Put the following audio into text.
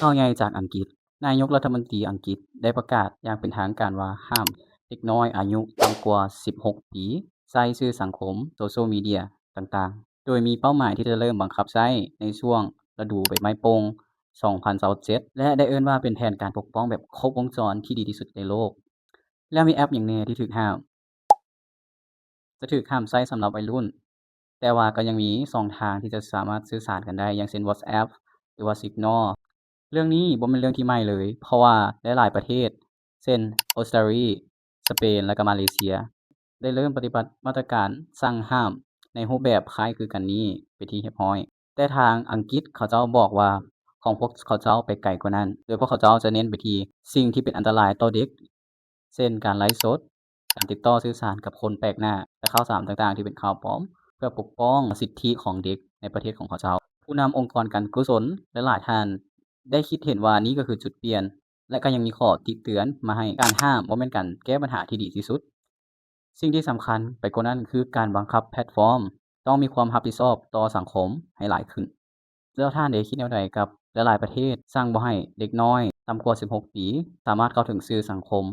ข่าวใหญ่จากอังกฤษ นายกรัฐมนตรีอังกฤษได้ประกาศอย่างเป็นทางการว่าห้ามเด็กน้อยอายุต่ำกว่า 16 ปีใช้สื่อสังคมโซเชียลมีเดียต่างๆ โดยมีเป้าหมายที่จะเริ่มบังคับใช้ในช่วงฤดูใบไม้ผลิ2027และได้เอิ้นว่าเป็นแผนการปกป้องแบบครบวงจรที่ดีที่สุดในโลก แล้วมีแอปหยังแหน่ที่ถูกห้าม จะถูกห้ามใช้สำหรับวัยรุ่น แต่ว่าก็ยังมีช่องทางที่จะสามารถสื่อสารกันได้อย่างเช่น WhatsApp หรือว่า Signal เรื่องนี้บ่แม่นเรื่องที่ใหม่เลย เพราะว่าหลายๆประเทศ เช่น ออสเตรลี สเปน และก็มาเลเซีย ได้เริ่มปฏิบัติมาตรการสั่งห้ามในรูปแบบคล้ายคือกันนี้เป็นที่เรียบร้อย แต่ทางอังกฤษเขาเจ้าบอกว่าของพวกเขาเจ้าไปไกลกว่านั้น โดยพวกเขาเจ้าจะเน้นไปที่สิ่งที่เป็นอันตรายต่อเด็ก เช่น การไลฟ์สด การติดต่อสื่อสารกับคนแปลกหน้า และข่าวสารต่างๆที่เป็นข่าวปลอม เพื่อปกป้องสิทธิของเด็กในประเทศของเขาเจ้า ผู้นำองค์กรการกุศลหลายๆท่านได้คิดเห็นว่านี่ก็คือจุดเปลี่ยน และก็ยังมีข้อติเตือนมาให้การห้ามบ่แม่นการแก้ปัญหาที่ดีที่สุด สิ่งที่สำคัญไปกว่านั้นคือการบังคับแพลตฟอร์มต้องมีความรับผิดชอบต่อสังคมให้หลายขึ้น แล้วท่านได้คิดแนวใดกับหลายๆประเทศสั่งบ่ให้เด็กน้อยต่ำกว่า 16 ปีสามารถเข้าถึงสื่อสังคม